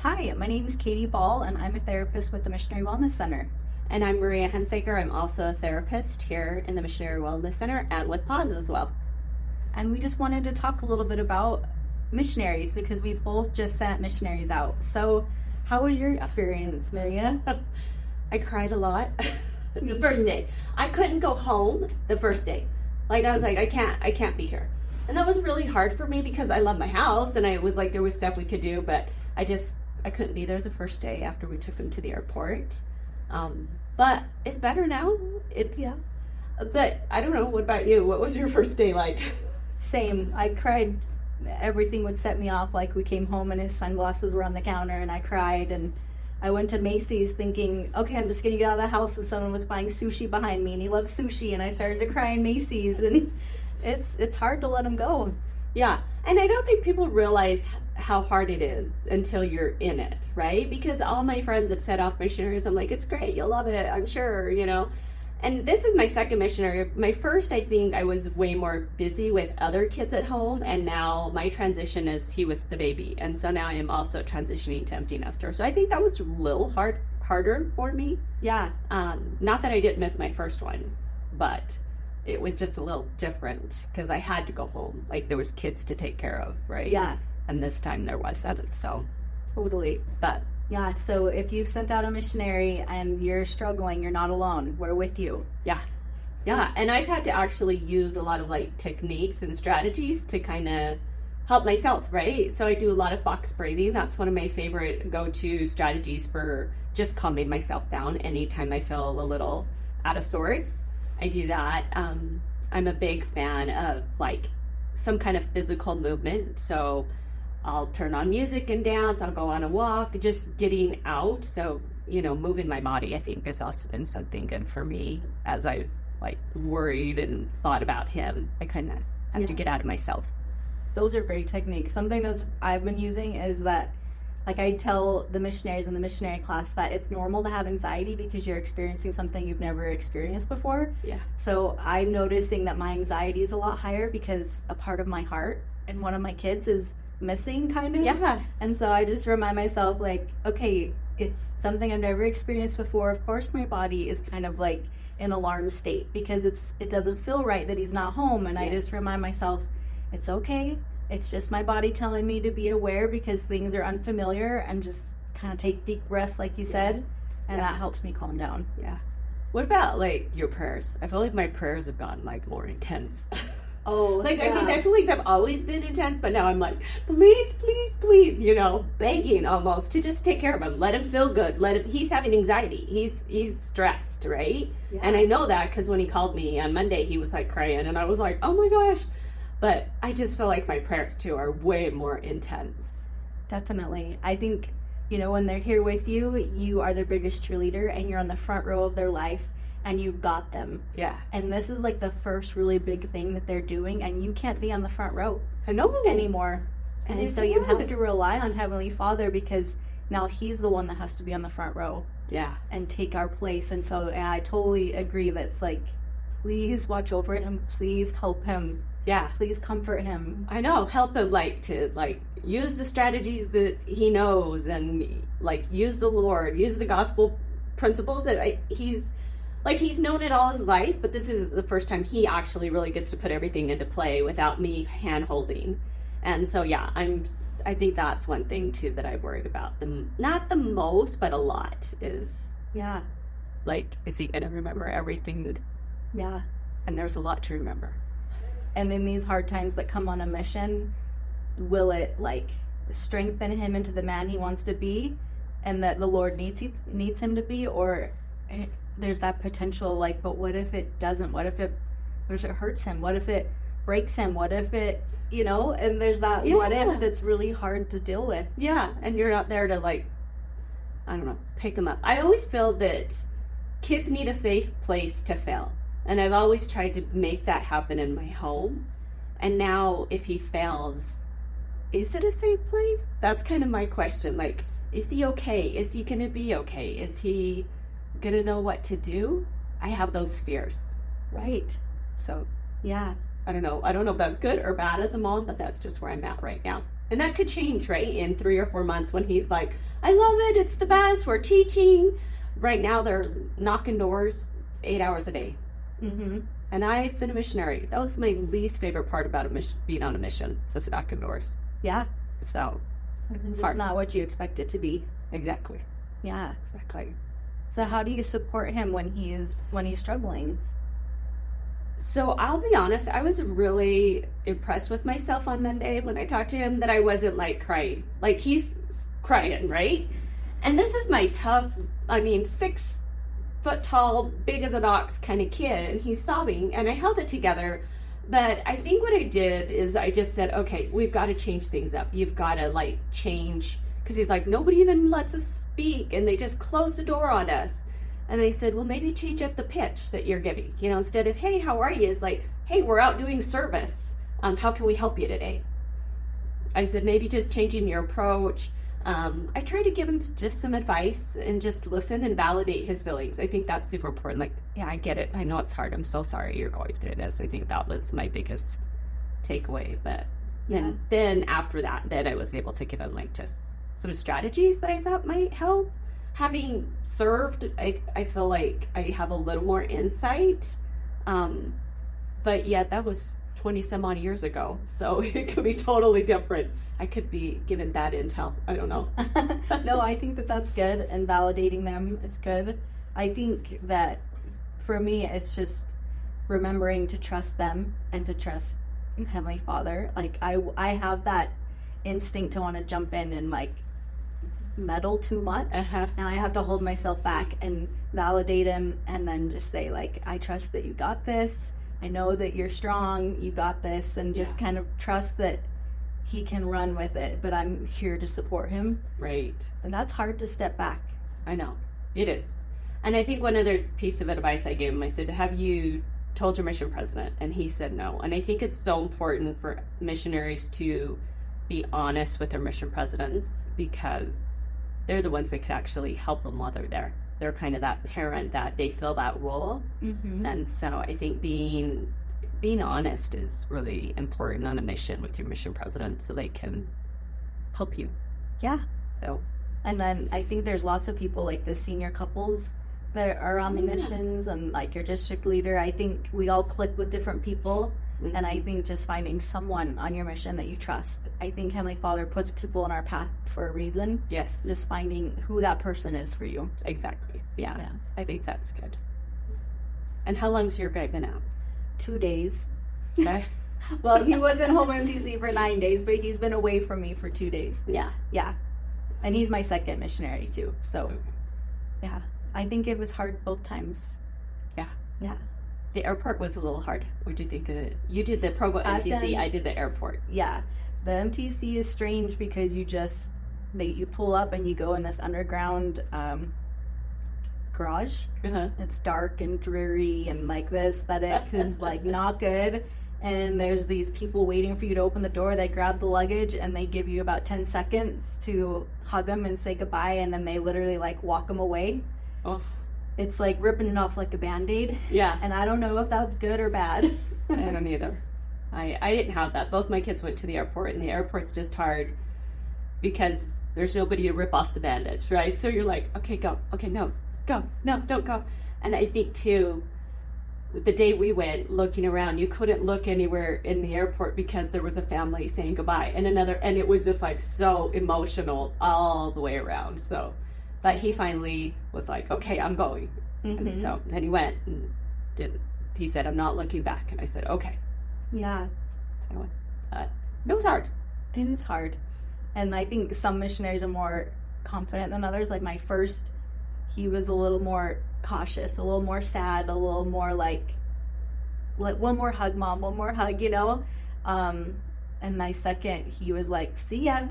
Hi, my name is Katie Ball, and I'm a therapist with the Missionary Wellness Center. And I'm Maria Hunsaker. I'm also a therapist here in the Missionary Wellness Center and with Pause as well. And we just wanted to talk a little bit about missionaries because we've both just sent missionaries out. So, how was your experience, Maria? I cried a lot the first day. I couldn't go home the first day. Like I was like, I can't be here. And that was really hard for me because I love my house and I was like, there was stuff we could do, but I couldn't be there the first day after we took him to the airport. But it's better now. But I don't know. What about you? What was your first day like? Same. I cried. Everything would set me off. Like we came home and his sunglasses were on the counter, and I cried. And I went to Macy's thinking, okay, I'm just gonna get out of the house, and someone was buying sushi behind me, and he loves sushi, and I started to cry in Macy's, and it's hard to let him go. Yeah, and I don't think people realize how hard it is until you're in it, right? Because all my friends have set off missionaries. I'm like, it's great, you'll love it, I'm sure, And this is my second missionary. My first, I think I was way more busy with other kids at home, and now my transition is he was the baby, and so now I am also transitioning to empty nester. So I think that was a little harder for me. Yeah. Not that I didn't miss my first one, but it was just a little different because I had to go home. Like there was kids to take care of, right? Yeah. And this time there wasn't. So Totally. but Yeah, so if you've sent out a missionary and you're struggling, you're not alone. We're with you. yeah. And I've had to actually use a lot of like techniques and strategies to kind of help myself, right? So I do a lot of box breathing. That's one of my favorite go-to strategies for just calming myself down anytime I feel a little out of sorts. I do that. I'm a big fan of like some kind of physical movement. So I'll turn on music and dance. I'll go on a walk, just getting out. So, moving my body, I think, has also been something good for me as I've like worried and thought about him. I kind of have to get out of myself. Those are great techniques. Something those I've been using is that, like I tell the missionaries in the missionary class that it's normal to have anxiety because you're experiencing something you've never experienced before. Yeah. So I'm noticing that my anxiety is a lot higher because a part of my heart and one of my kids is missing, kind of. Yeah. And so I just remind myself, like, okay, it's something I've never experienced before. Of course my body is kind of like in alarm state because it doesn't feel right that he's not home, and I just remind myself it's okay. It's just my body telling me to be aware because things are unfamiliar, and just kind of take deep breaths like you said, and that helps me calm down. Yeah. What about like your prayers? I feel like my prayers have gotten like more intense. Oh, I mean, I feel like they've always been intense, but now I'm like, please, please, please, begging almost to just take care of him. Let him feel good. He's having anxiety. He's stressed, right? Yeah. And I know that because when he called me on Monday, he was like crying, and I was like, oh my gosh. But I just feel like my prayers too are way more intense. Definitely. I think, when they're here with you, you are their biggest cheerleader, and you're on the front row of their life, and you've got them. Yeah. And this is like the first really big thing that they're doing, and you can't be on the front row anymore. And so you have to rely on Heavenly Father because now He's the one that has to be on the front row. Yeah. And take our place. And so I totally agree that it's like, please watch over him. Please help him. Yeah. Please comfort him. I know. Help him to use the strategies that he knows, and use the Lord, use the gospel principles that he's known it all his life, but this is the first time he actually really gets to put everything into play without me hand holding. And so, yeah, I think that's one thing too that I've worried about. Not the most, but a lot is, is he going to remember everything? Yeah. And there's a lot to remember. And in these hard times that come on a mission, will it strengthen him into the man he wants to be and that the Lord needs him to be, or there's that potential, but what if it doesn't? What if it hurts him? What if it breaks him? What if it, and there's that what if that's really hard to deal with. Yeah, and you're not there to, pick him up. I always feel that kids need a safe place to fail. And I've always tried to make that happen in my home. And now if he fails, is it a safe place? That's kind of my question. Is he okay? Is he going to be okay? Is he gonna know what to do? I have those fears. Right. So yeah, I don't know if that's good or bad as a mom, but that's just where I'm at right now. And that could change, right? In 3 or 4 months when he's like, I love it. It's the best. We're teaching. Right now they're knocking doors 8 hours a day. Mm-hmm. And I've been a missionary. That was my least favorite part about being on a mission, just knocking doors. Yeah. So Sometimes hard. it's not what you expect it to be. Exactly. Yeah. Exactly. So how do you support him when he's struggling? So I'll be honest, I was really impressed with myself on Monday when I talked to him that I wasn't like crying. Like he's crying, right? And this is my tough, 6 foot tall, big as an ox kind of kid, and he's sobbing, and I held it together. But I think what I did is I just said, okay, we've got to change things up. You've got to like change, because he's like, nobody even lets us speak, and they just close the door on us. And they said, well, maybe change up the pitch that you're giving. You know, instead of, hey, how are you? It's like, hey, we're out doing service. How can we help you today? I said, maybe just changing your approach. I try to give him just some advice and just listen and validate his feelings. I think that's super important. Like, yeah, I get it. I know it's hard. I'm so sorry you're going through this. I think that was my biggest takeaway. But then after that, then I was able to give him like just some strategies that I thought might help. Having served, I feel like I have a little more insight. But yeah, that was 20 some odd years ago. So it could be totally different. I could be given bad intel. I don't know. No, I think that that's good, and validating them is good. I think that for me, it's just remembering to trust them and to trust Heavenly Father. Like I have that instinct to want to jump in and like meddle too much. And I have to hold myself back and validate him, and then just say like, I trust that you got this. I know that you're strong. You got this, and just kind of trust that he can run with it, but I'm here to support him. Right. And that's hard to step back. I know. It is. And I think one other piece of advice I gave him, I said, have you told your mission president? And he said no. And I think it's so important for missionaries to be honest with their mission presidents, because they're the ones that can actually help them while they're there. They're kind of that parent that they fill that role. Mm-hmm. And so I think being honest is really important on a mission with your mission president, so they can help you. Yeah. So, and then I think there's lots of people like the senior couples that are on the missions, and like your district leader. I think we all click with different people. Mm-hmm. And I think just finding someone on your mission that you trust. I think Heavenly Father puts people in our path for a reason. Yes. Just finding who that person is for you. Exactly. Yeah. I think that's good. And how long's your guy been out? 2 days. Okay. Well, he was in home MTC for 9 days, but he's been away from me for 2 days. Yeah. Yeah. And he's my second missionary too. So, yeah. I think it was hard both times. Yeah. Yeah. The airport was a little hard. What did you think? You did the Provo MTC. I did the airport. Yeah. The MTC is strange because you pull up and you go in this underground garage. Uh-huh. It's dark and dreary, and like the aesthetic is like not good. And there's these people waiting for you to open the door. They grab the luggage and they give you about 10 seconds to hug them and say goodbye, and then they literally like walk them away. Oh. It's like ripping it off like a Band-Aid. Yeah. And I don't know if that's good or bad. I don't either. I didn't have that. Both my kids went to the airport, and the airport's just hard because there's nobody to rip off the bandage, right? So you're like, okay, go. Okay, no, go. No, don't go. And I think, too, the day we went, looking around, you couldn't look anywhere in the airport because there was a family saying goodbye, and it was just like so emotional all the way around. So, but he finally was like, okay, I'm going. Mm-hmm. And so then he went and he said, I'm not looking back. And I said, okay. Yeah. So it was hard. It is hard. And I think some missionaries are more confident than others. Like my first, he was a little more cautious, a little more sad, a little more like one more hug, Mom, one more hug, you know? And my second, he was like, see ya.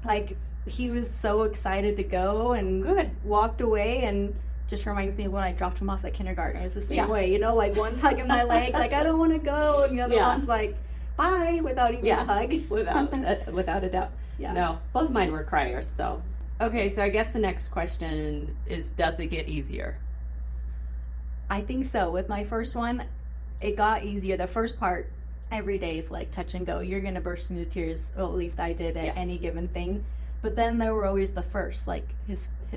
Like, he was so excited to go and walked away, and just reminds me of when I dropped him off at kindergarten. It was the same way, you know, like one's hugging my leg, like I don't want to go, and the other one's like, bye, without even a hug. Without a doubt. Yeah. No, both mine were criers, though. Okay, so I guess the next question is, does it get easier? I think so. With my first one, it got easier. The first part, every day is like touch and go. You're going to burst into tears. Well, at least I did at any given thing. But then there were always the first, like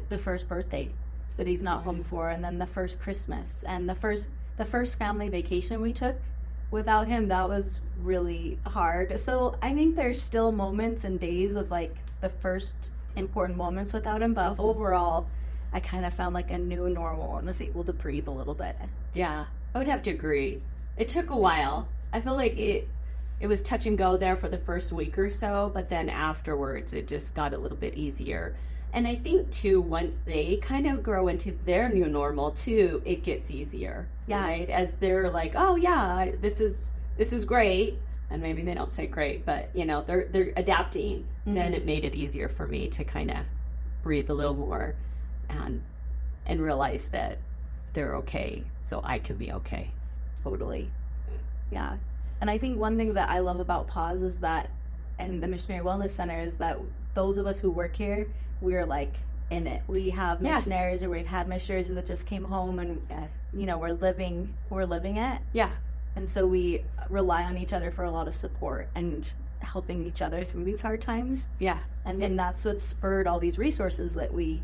the first birthday that he's not home for, and then the first Christmas, and the first family vacation we took without him. That was really hard. So I think there's still moments and days of like the first important moments without him, but overall I kind of found like a new normal and was able to breathe a little bit. Yeah, I would have to agree. It took a while. I feel like it was touch and go there for the first week or so, but then afterwards it just got a little bit easier. And I think too, once they kind of grow into their new normal too, it gets easier. Yeah. Right? As they're like, oh yeah, this is great. And maybe they don't say great, but you know, they're adapting. Mm-hmm. Then it made it easier for me to kind of breathe a little more and realize that they're okay, so I can be okay. Totally. Yeah. And I think one thing that I love about Pause is that, and the Missionary Wellness Center, is that those of us who work here, we're like in it. We have missionaries, or we've had missionaries that just came home, and you know, we're living it. Yeah. And so we rely on each other for a lot of support and helping each other through these hard times. Yeah. And then that's what spurred all these resources that we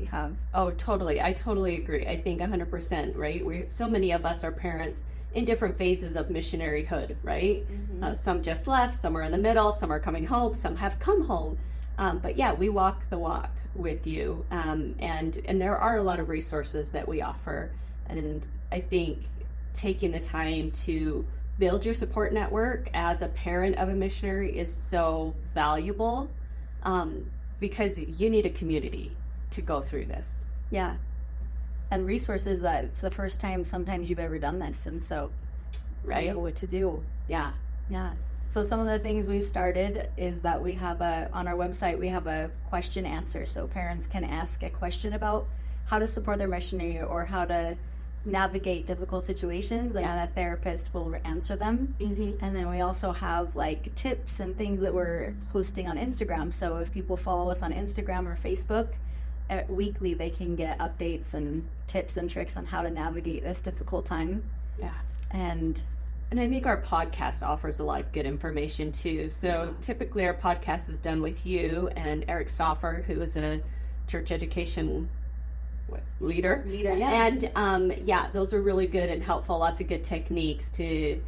have. Oh, totally. I totally agree. I think 100%, right? So many of us are parents in different phases of missionaryhood, right? Mm-hmm. Some just left, some are in the middle, some are coming home, some have come home. But yeah, we walk the walk with you. And there are a lot of resources that we offer. And I think taking the time to build your support network as a parent of a missionary is so valuable, because you need a community to go through this. Yeah. And resources that it's the first time sometimes you've ever done this, and so right, you know what to do. Yeah. So some of the things we've started is that we have on our website, we have a question answer, so parents can ask a question about how to support their missionary or how to navigate difficult situations, and a therapist will answer them. Mm-hmm. And then we also have like tips and things that we're posting on Instagram. So if people follow us on Instagram or Facebook, weekly they can get updates and tips and tricks on how to navigate this difficult time. Yeah. And I think our podcast offers a lot of good information too. So typically our podcast is done with you and Eric Stoffer, who is a church education leader. And those are really good and helpful. Lots of good techniques to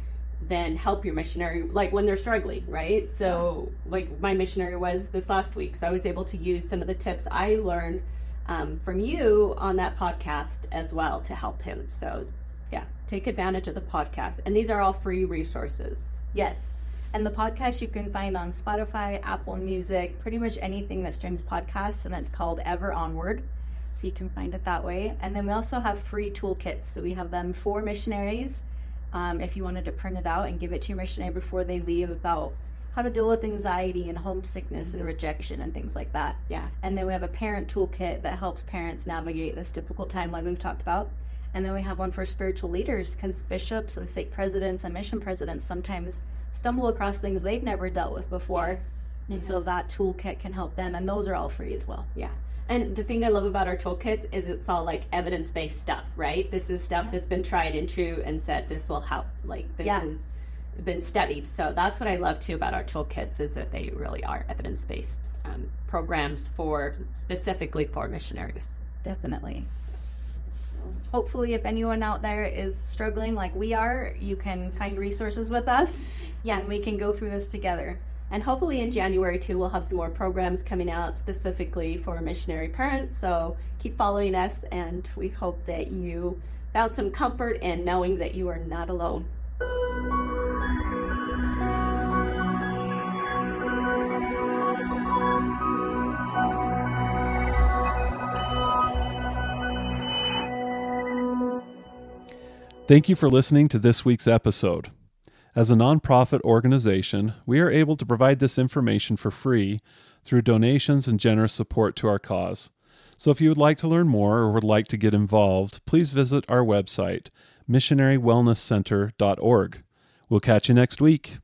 then help your missionary, like when they're struggling, right? So like my missionary was this last week, so I was able to use some of the tips I learned from you on that podcast as well to help him. So yeah, take advantage of the podcast. And these are all free resources. Yes. And the podcast you can find on Spotify, Apple Music, pretty much anything that streams podcasts, and it's called Ever Onward. So you can find it that way. And then we also have free toolkits. So we have them for missionaries. If you wanted to print it out and give it to your missionary before they leave, about how to deal with anxiety and homesickness and rejection and things like that. Yeah. And then we have a parent toolkit that helps parents navigate this difficult time like we've talked about. And then we have one for spiritual leaders, because bishops and stake presidents and mission presidents sometimes stumble across things they've never dealt with before. Yes. And so that toolkit can help them, and those are all free as well. Yeah. And the thing I love about our toolkits is it's all like evidence-based stuff, right? This is stuff that's been tried and true and said this will help. Like this has been studied. So that's what I love too about our toolkits, is that they really are evidence-based programs specifically for missionaries. Definitely. Hopefully, if anyone out there is struggling like we are, you can find resources with us. Yeah, and we can go through this together. And hopefully in January, too, we'll have some more programs coming out specifically for missionary parents. So keep following us, and we hope that you found some comfort in knowing that you are not alone. Thank you for listening to this week's episode. As a nonprofit organization, we are able to provide this information for free through donations and generous support to our cause. So if you would like to learn more or would like to get involved, please visit our website, missionarywellnesscenter.org. We'll catch you next week.